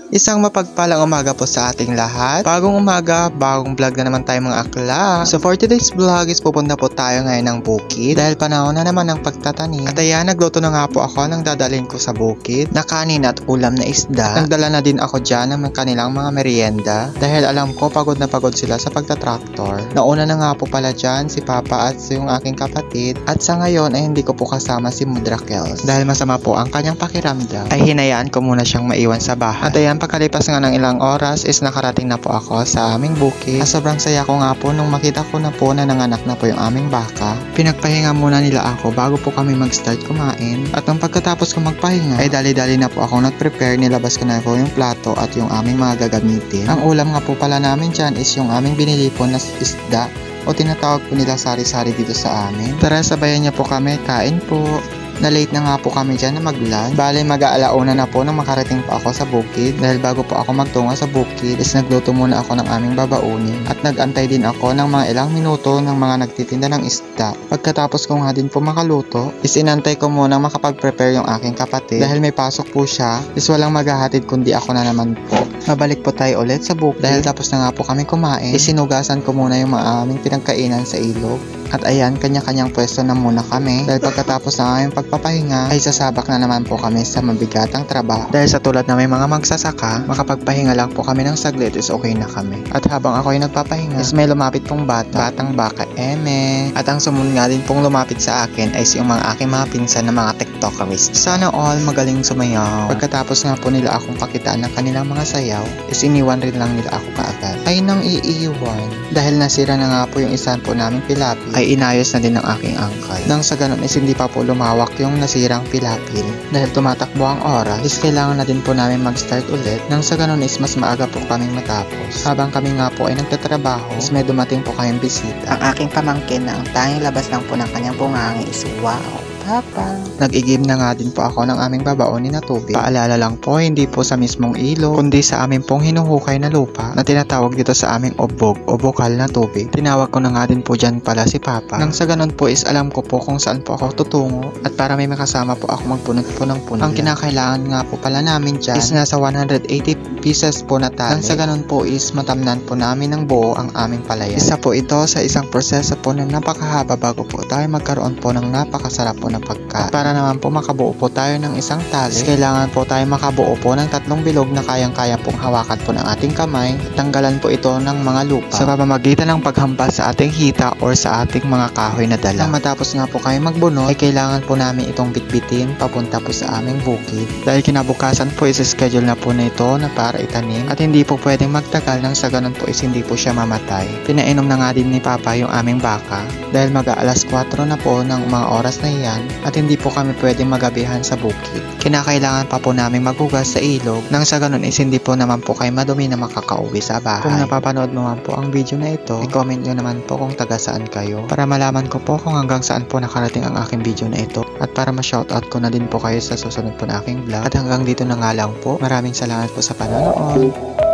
Isang mapagpalang umaga po sa ating lahat. Bagong umaga, bagong vlog na naman tayo mga akla. So for today's vlog is pupunta po tayo ngayon ng bukid dahil panahon na naman ng pagtatanim. At ayan, nagluto na nga po ako ng dadalhin ko sa bukid na kanin at ulam na isda. Nagdala na din ako dyan ng kanilang mga merienda dahil alam ko pagod na pagod sila sa pagtatraktor. Nauna na nga po pala dyan si Papa at yung aking kapatid at sa ngayon ay hindi ko po kasama si Mudrakels dahil masama po ang kanyang pakiramdam. Ay hinayaan ko muna siyang maiwan sa bahay. At ayan, pagkalipas nga ng ilang oras is nakarating na po ako sa aming bukid. Sobrang saya ko nga po nung makita ko na po na nanganak na po yung aming baka. Pinagpahinga muna nila ako bago po kami mag-start kumain. At nung pagkatapos ko magpahinga ay dali-dali na po ako nag-prepare. Nilabas ko na po yung plato at yung aming mga gagamitin. Ang ulam nga po pala namin dyan is yung aming binili po na isda o tinatawag po nila sari-sari dito sa amin. Tara, sabayan niya po kami, kain po. Na late na nga po kami dyan na mag-lunch. Bale, mag-aalauna na po nang makarating po ako sa bukid. Dahil bago po ako magtungo sa bukid is nagluto muna ako ng aming babaunin. At nag-antay din ako ng mga ilang minuto ng mga nagtitinda ng isda. Pagkatapos ko nga din po makaluto, is inantay ko muna makapag-prepare yung aking kapatid. Dahil may pasok po siya, is walang maghahatid kundi ako na naman po. Mabalik po tayo ulit sa bukid. Dahil tapos na nga po kami kumain, isinugasan ko muna yung mga aming pinagkainan sa ilog. At ayan, kanya-kanyang pwesto na muna kami. Dahil pagkatapos na aming pagpapahinga, ay sasabak na naman po kami sa mabigatang trabaho. Dahil sa tulad na may mga magsasaka, makapagpahinga lang po kami ng saglit is okay na kami. At habang ako ay nagpapahinga, is may lumapit pong batang baka eme. At ang sumunod nga din pong lumapit sa akin ay yung mga aking mga pinsan na mga tiktokeris. Sana all magaling sumayaw. Pagkatapos nga po nila akong pakitaan ng kanilang mga sayaw, is iniwan rin lang nila ako kaagad. Ay nang iiwan. Dahil nasira na nga po yung isa po naming pilapil, ay inayos na din ng aking angkay. Nang sa ganun is hindi pa po lumawak yung nasirang pilapil. Dahil tumatakbo ang oras, is kailangan na din po namin mag-start ulit. Nang sa ganun is mas maaga po kaming matapos. Habang kami nga po ay nagtatrabaho, is may dumating po kayong bisita. Ang aking pamangkin na ang tanging labas lang po ng kanyang bungangi is wow. Papa. Nag-igib na nga din po ako ng aming babaonin na tubig. Paalala lang po, hindi po sa mismong ilog, kundi sa aming pong hinuhukay na lupa na tinatawag dito sa aming obog o bukal na tubig. Tinawag ko na nga din po dyan pala si Papa. Nang sa ganun po is alam ko po kung saan po ako tutungo at para may makasama po ako magpunot po ng puno. Ang kinakailangan nga po pala namin dyan is nasa 180 pieces po na tali. Nang sa ganun po is matamnan po namin ng buo ang aming palayan. Isa po ito sa isang proseso po na napakahaba bago po tayo magkaroon po ng napakasarap po na pagkain. At para naman po makabuo po tayo ng isang tali, kailangan po tayo makabuo po ng 3 bilog na kayang-kaya pong hawakan po ng ating kamay at tanggalan po ito ng mga lupa sa pamamagitan ng paghampas sa ating hita or sa ating mga kahoy na dala. Nang matapos nga po kayo magbunot, ay kailangan po namin itong bitbitin papunta po sa aming bukid. Dahil kinabukasan po is schedule na po na ito na para itanim at hindi po pwedeng magtagal nang sa ganun po is hindi po siya mamatay. Pinainom na nga din ni Papa yung aming baka dahil mag-aalas 4 na po ng mga oras na iyan at hindi po kami pwedeng magabihan sa bukid. Kinakailangan pa po namin maghugas sa ilog nang sa ganun is hindi po naman po kayo madumi na makakauwi sa bahay. Kung napapanood mo man po ang video na ito, i-comment nyo naman po kung taga saan kayo para malaman ko po kung hanggang saan po nakarating ang aking video na ito at para ma-shoutout ko na din po kayo sa susunod po na aking vlog. At hanggang dito na nga lang po. Maraming salamat po sa panonood.